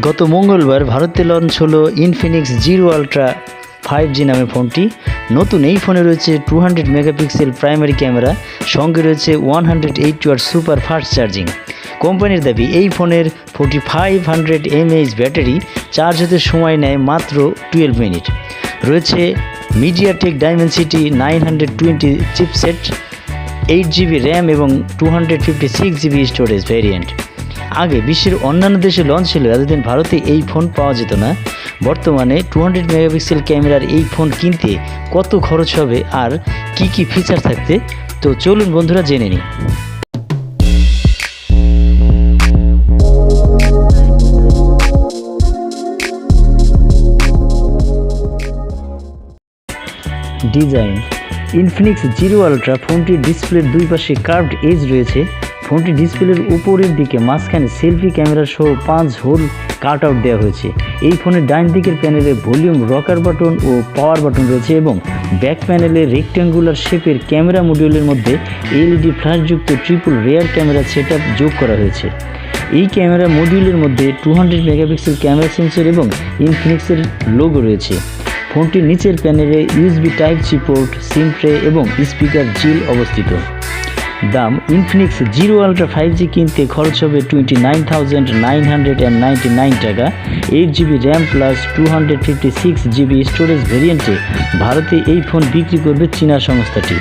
গত মঙ্গলবার ভারতে লঞ্চ হলো ইনফিনিক্স জিরো আলট্রা 5G নামে ফোনটি। নতুন এই ফোনে রয়েছে 200 মেগাপিক্সেল প্রাইমারি ক্যামেরা, সঙ্গে রয়েছে 180 ওয়াট সুপার ফাস্ট চার্জিং। কোম্পানির দাবি এই ফোনের 4500 mAh ব্যাটারি চার্জ হতে সময় নেয় মাত্র 12 মিনিট। রয়েছে MediaTek Dimensity 920 chipset, 8GB RAM এবং 256GB স্টোরেজ ভ্যারিয়েন্ট। আগে বিশ্বের অন্যান্য দেশে লঞ্চ ছিল, এতদিন ভারতে এই ফোন পাওয়া যেত না। বর্তমানে 200 মেগাপিক্সেল ক্যামেরার এই ফোন কিনতে কত খরচ হবে আর কি কি ফিচার থাকতে, তো চলুন বন্ধুরা জেনে নিই। ডিজাইন: ইনফিনিক্স জিরো আলট্রা ফোনটির ডিসপ্লের দুই পাশে কার্ভড এজ রয়েছে। ফোনটি ডিসপ্লের উপরের দিকে মাঝখানে সেলফি ক্যামেরা সহ 5 হোল কাট আউট দেওয়া হয়েছে। এই ফোনের ডান দিকের প্যানেলে ভলিউম রকার বাটন ও পাওয়ার বাটন রয়েছে এবং ব্যাক প্যানেলে রেক্ট্যাঙ্গুলার শেপের ক্যামেরা মডিউলের মধ্যে এলইডি ফ্ল্যাশযুক্ত ট্রিপল রেয়ার ক্যামেরা সেটআপ যোগ করা হয়েছে। এই ক্যামেরা মডিউলের মধ্যে 200 মেগাপিক্সেল ক্যামেরা সেন্সর এবং ইনফিনিক্সের লোগো রয়েছে। ফোনটির নিচের প্যানেলে USB Type-C পোর্ট, সিম ট্রে এবং স্পিকার জিল অবস্থিত। দাম: ইনফিনিক্স জিরো আলট্রা 5G কিনতে খরচ হবে 29,999 টাকা। 8GB RAM plus 256GB storage ভেরিয়েন্টে ভারতে এই ফোন বিক্রি করবে চীনা সংস্থাটি।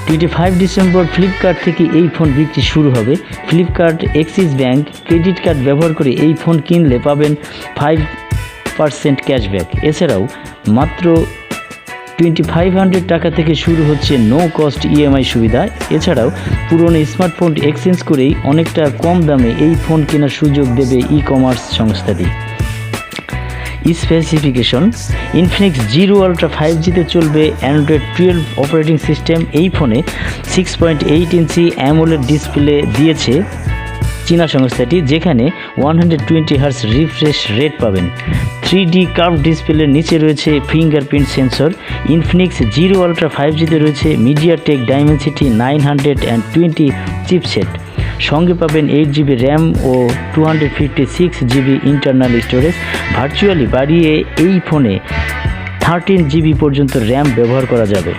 25 ডিসেম্বর ফ্লিপকার্ট থেকে এই ফোন বিক্রি শুরু হবে। Flipkart Axis bank credit card ব্যবহার করে এই ফোন কিনলে পাবেন 5% ক্যাশব্যাক। এছাড়াও মাত্র 2500 টাকা থেকে শুরু হচ্ছে নো কস্ট EMI সুবিধা। এছাড়াও পুরনো স্মার্টফোন এক্সচেঞ্জ করেই অনেকটা কম দামে এই ফোন কেনার সুযোগ দেবে ই-কমার্স সংস্থাটি। স্পেসিফিকেশন: ইনফিনিক্স জিরো আলট্রা 5Gতে চলবে অ্যান্ড্রয়েড 12 অপারেটিং সিস্টেম। এই ফোনে 6.8 ইঞ্চি অ্যামোলেড ডিসপ্লে দিয়েছে চীনা সংস্থাটি, যেখানে 120 হার্জ রিফ্রেশ রেট পাবেন। 3D কার্ভ ডিসপ্লের নিচে রয়েছে fingerprint sensor. Infinix zero ultra 5Gতে রয়েছে মিডিয়াটেক ডাইমেনসিটি 920 চিপসেট, সঙ্গে পাবেন 8GB র্যাম ও 256GB ইন্টারনাল স্টোরেজ। ভার্চুয়ালি বাড়িয়ে এই ফোনে 13GB পর্যন্ত র্যাম ব্যবহার করা যাবে।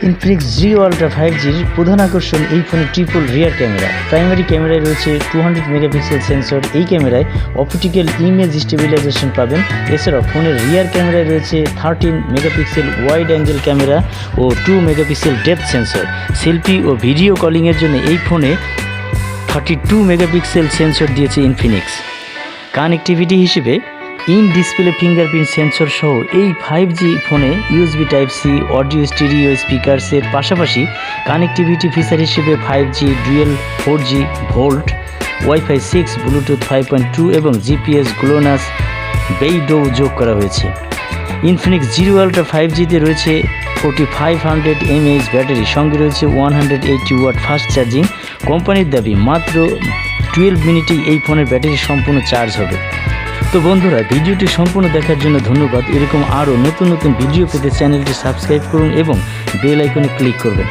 ইনফিনিক্স জিরো আলট্রা 5Gর প্রধান আকর্ষণ এই ফোনের ট্রিপল রিয়ার ক্যামেরা। প্রাইমারি ক্যামেরায় রয়েছে 200 মেগাপিক্সেল সেন্সর। এই ক্যামেরায় অপটিক্যাল ইমেজ স্টেবিলাইজেশন পাবেন। এছাড়াও ফোনের রিয়ার ক্যামেরায় রয়েছে 13 মেগাপিক্সেল ওয়াইড অ্যাঙ্গেল ক্যামেরা ও 2 মেগাপিক্সেল ডেপথ সেন্সর। সেলফি ও ভিডিও কলিংয়ের জন্য এই ফোনে 32 মেগাপিক্সেল সেন্সর দিয়েছে ইনফিনিক্স। কানেক্টিভিটি হিসেবে ইন ডিসপ্লে ফিঙ্গারপ্রিন্ট সেন্সর সহ এই 5G ফোনে USB Type-C, অডিও স্টিরিও স্পিকারসের পাশাপাশি কানেক্টিভিটি ফিচার হিসেবে 5G, dual 4G volt, Wi-Fi 6, Bluetooth 5.2 এবং GPS গ্লোনাস বেইডো যোগ করা হয়েছে। ইনফিনিক্স জিরো আলট্রা 5Gতে রয়েছে 4500 mAh ব্যাটারি, সঙ্গে রয়েছে 180 ওয়াট ফাস্ট চার্জিং। কোম্পানির দাবি মাত্র 12 মিনিটেই এই ফোনের ব্যাটারি সম্পূর্ণ চার্জ হবে। তো বন্ধুরা, ভিডিওটি সম্পূর্ণ দেখার জন্য ধন্যবাদ। এরকম আরও নতুন নতুন ভিডিও পেতে চ্যানেলটি সাবস্ক্রাইব করুন এবং বেল আইকনে ক্লিক করবেন।